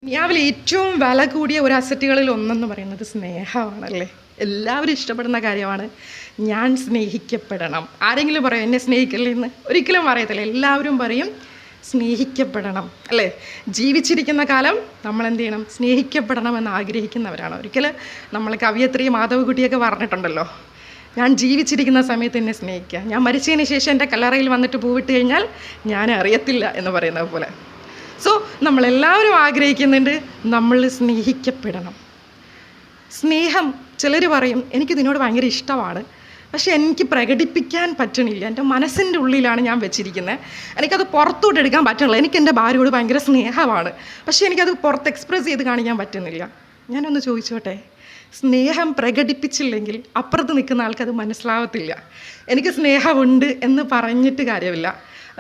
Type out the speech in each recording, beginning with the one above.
ദുനിയാവിൽ ഏറ്റവും വില കൂടിയ ഒരു അസറ്റുകളിൽ ഒന്നെന്ന് പറയുന്നത് സ്നേഹമാണല്ലേ. എല്ലാവരും ഇഷ്ടപ്പെടുന്ന കാര്യമാണ്. ഞാൻ സ്നേഹിക്കപ്പെടണം. ആരെങ്കിലും പറയും എന്നെ സ്നേഹിക്കല്ലേ എന്ന്? ഒരിക്കലും പറയത്തില്ല. എല്ലാവരും പറയും സ്നേഹിക്കപ്പെടണം അല്ലേ. ജീവിച്ചിരിക്കുന്ന കാലം നമ്മൾ എന്ത് ചെയ്യണം? സ്നേഹിക്കപ്പെടണമെന്ന് ആഗ്രഹിക്കുന്നവരാണ്. ഒരിക്കൽ നമ്മൾ കവിയത്രി മാധവകുട്ടിയൊക്കെ പറഞ്ഞിട്ടുണ്ടല്ലോ, ഞാൻ ജീവിച്ചിരിക്കുന്ന സമയത്ത് എന്നെ സ്നേഹിക്കുക, ഞാൻ മരിച്ചതിന് ശേഷം എൻ്റെ കല്ലറയിൽ വന്നിട്ട് പൂവിട്ട് കഴിഞ്ഞാൽ ഞാൻ അറിയത്തില്ല എന്ന് പറയുന്നത് പോലെ. സോ നമ്മളെല്ലാവരും ആഗ്രഹിക്കുന്നുണ്ട് നമ്മൾ സ്നേഹിക്കപ്പെടണം. സ്നേഹം ചിലർ പറയും എനിക്ക് ഇതിനോട് ഭയങ്കര ഇഷ്ടമാണ്, പക്ഷേ എനിക്ക് പ്രകടിപ്പിക്കാൻ പറ്റണില്ല, എൻ്റെ മനസ്സിൻ്റെ ഉള്ളിലാണ് ഞാൻ വെച്ചിരിക്കുന്നത്, എനിക്കത് പുറത്തോട്ട് എടുക്കാൻ പറ്റണില്ല. എനിക്ക് എൻ്റെ ഭാര്യയോട് ഭയങ്കര സ്നേഹമാണ്, പക്ഷേ എനിക്കത് പുറത്ത് എക്സ്പ്രസ് ചെയ്ത് കാണിക്കാൻ പറ്റുന്നില്ല. ഞാനൊന്ന് ചോദിച്ചോട്ടെ, സ്നേഹം പ്രകടിപ്പിച്ചില്ലെങ്കിൽ അപ്പുറത്ത് നിൽക്കുന്ന ആൾക്കത് മനസ്സിലാവത്തില്ല. എനിക്ക് സ്നേഹമുണ്ട് എന്ന് പറഞ്ഞിട്ട് കാര്യമില്ല,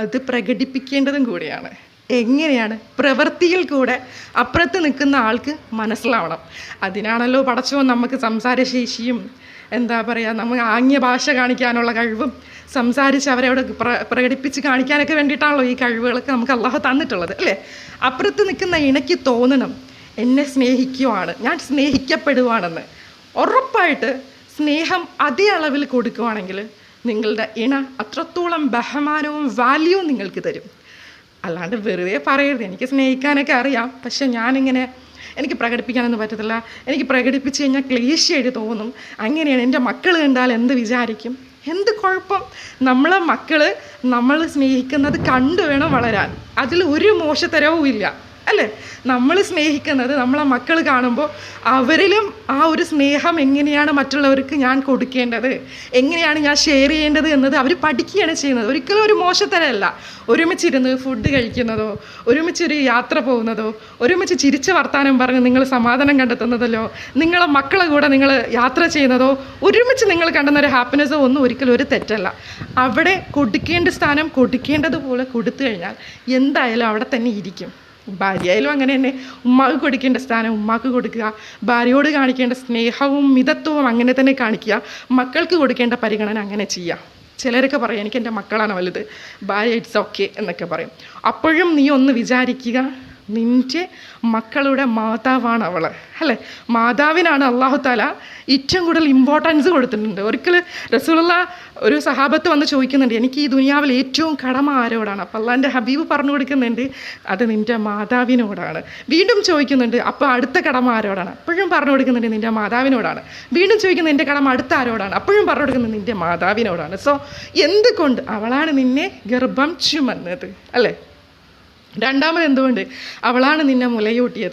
അത് പ്രകടിപ്പിക്കേണ്ടതും കൂടിയാണ്. എങ്ങനെയാണ്? പ്രവൃത്തിയിൽ കൂടെ അപ്പുറത്ത് നിൽക്കുന്ന ആൾക്ക് മനസ്സിലാവണം. അതിനാണല്ലോ പടച്ചവൻ നമുക്ക് സംസാരശേഷിയും എന്താ പറയുക, നമുക്ക് ആംഗ്യ ഭാഷ കാണിക്കാനുള്ള കഴിവും സംസാരിച്ച് അവരവിടെ പ്രകടിപ്പിച്ച് കാണിക്കാനൊക്കെ വേണ്ടിയിട്ടാണല്ലോ ഈ കഴിവുകളൊക്കെ നമുക്ക് അള്ളാഹു തന്നിട്ടുള്ളത് അല്ലേ. അപ്പുറത്ത് നിൽക്കുന്ന ഇണയ്ക്ക് തോന്നണം എന്നെ സ്നേഹിക്കുവാണ്, ഞാൻ സ്നേഹിക്കപ്പെടുവാണെന്ന്. ഉറപ്പായിട്ട് സ്നേഹം അതേ അളവിൽ കൊടുക്കുവാണെങ്കിൽ നിങ്ങളുടെ ഇണ അത്രത്തോളം ബഹുമാനവും വാല്യൂവും നിങ്ങൾക്ക് തരും. അല്ലാണ്ട് വെറുതെ പറയരുത് എനിക്ക് സ്നേഹിക്കാനൊക്കെ അറിയാം, പക്ഷെ ഞാനിങ്ങനെ എനിക്ക് പ്രകടിപ്പിക്കാനൊന്നും പറ്റത്തില്ല, എനിക്ക് പ്രകടിപ്പിച്ച് കഴിഞ്ഞാൽ ക്ലേശയായിട്ട് തോന്നും, അങ്ങനെയാണ്, എൻ്റെ മക്കൾ കണ്ടാൽ എന്ത് വിചാരിക്കും. എന്ത് കുഴപ്പം? നമ്മളെ മക്കൾ നമ്മൾ സ്നേഹിക്കുന്നത് കണ്ടു വേണം വളരാൻ, അതിൽ ഒരു മോശത്തരവും ഇല്ല അല്ലേ. നമ്മൾ സ്നേഹിക്കുന്നത് നമ്മളെ മക്കൾ കാണുമ്പോൾ അവരിലും ആ ഒരു സ്നേഹം എങ്ങനെയാണ് മറ്റുള്ളവർക്ക് ഞാൻ കൊടുക്കേണ്ടത്, എങ്ങനെയാണ് ഞാൻ ഷെയർ ചെയ്യേണ്ടത് എന്നത് അവർ പഠിക്കുകയാണ് ചെയ്യുന്നത്. ഒരിക്കലും ഒരു മോശത്തരമല്ല. ഒരുമിച്ചിരുന്ന് ഫുഡ് കഴിക്കുന്നതോ, ഒരുമിച്ചൊരു യാത്ര പോകുന്നതോ, ഒരുമിച്ച് ചിരിച്ച് വർത്താനം പറഞ്ഞ് നിങ്ങൾ സമാധാനം കണ്ടെത്തുന്നതല്ലോ, നിങ്ങളെ മക്കളെ കൂടെ നിങ്ങൾ യാത്ര ചെയ്യുന്നതോ, ഒരുമിച്ച് നിങ്ങൾ കണ്ടെന്ന ഒരു ഹാപ്പിനെസ്സോ ഒന്നും ഒരിക്കലും ഒരു തെറ്റല്ല. അവിടെ കൊടുക്കേണ്ട സ്ഥാനം കൊടുക്കേണ്ടതുപോലെ കൊടുത്തു കഴിഞ്ഞാൽ എന്തായാലും അവിടെ തന്നെ ഇരിക്കും. ഭാര്യയായാലും അങ്ങനെ തന്നെ, ഉമ്മാക്ക് കൊടുക്കേണ്ട സ്ഥാനം ഉമ്മാക്ക് കൊടുക്കുക, ഭാര്യയോട് കാണിക്കേണ്ട സ്നേഹവും മിതത്വവും അങ്ങനെ തന്നെ കാണിക്കുക, മക്കൾക്ക് കൊടുക്കേണ്ട പരിഗണന അങ്ങനെ ചെയ്യുക. ചിലരൊക്കെ പറയും എനിക്ക് എൻ്റെ മക്കളാണ് വലുത്, ഭാര്യ ഇറ്റ്സ് ഓക്കെ എന്നൊക്കെ പറയും. അപ്പോഴും നീ ഒന്ന് വിചാരിക്കുക, നിൻ്റെ മക്കളുടെ മാതാവാണ് അവൾ അല്ലേ. മാതാവിനാണ് അള്ളാഹു താല ഏറ്റവും കൂടുതൽ ഇമ്പോർട്ടൻസ് കൊടുത്തിട്ടുണ്ട്. ഒരിക്കൽ റസൂലുള്ള ഒരു സഹാബത്ത് വന്ന് ചോദിക്കുന്നുണ്ട് എനിക്ക് ഈ ദുനിയാവിൽ ഏറ്റവും കടമ ആരോടാണ്? അപ്പോൾ അള്ളാൻ്റെ ഹബീബ് പറഞ്ഞു കൊടുക്കുന്നുണ്ട് അത് നിൻ്റെ മാതാവിനോടാണ്. വീണ്ടും ചോദിക്കുന്നുണ്ട് അപ്പോൾ അടുത്ത കടമ ആരോടാണ്? അപ്പോഴും പറഞ്ഞു കൊടുക്കുന്നുണ്ട് നിൻ്റെ മാതാവിനോടാണ്. വീണ്ടും ചോദിക്കുന്നത് എൻ്റെ കടമ അടുത്ത ആരോടാണ്? അപ്പോഴും പറഞ്ഞു കൊടുക്കുന്നത് നിൻ്റെ മാതാവിനോടാണ്. സോ എന്തുകൊണ്ട്? അവളാണ് നിന്നെ ഗർഭം ചുമന്നത് അല്ലേ. രണ്ടാമത് എന്തുകൊണ്ട്? അവളാണ് നിന്നെ മുലയൂട്ടിയത്.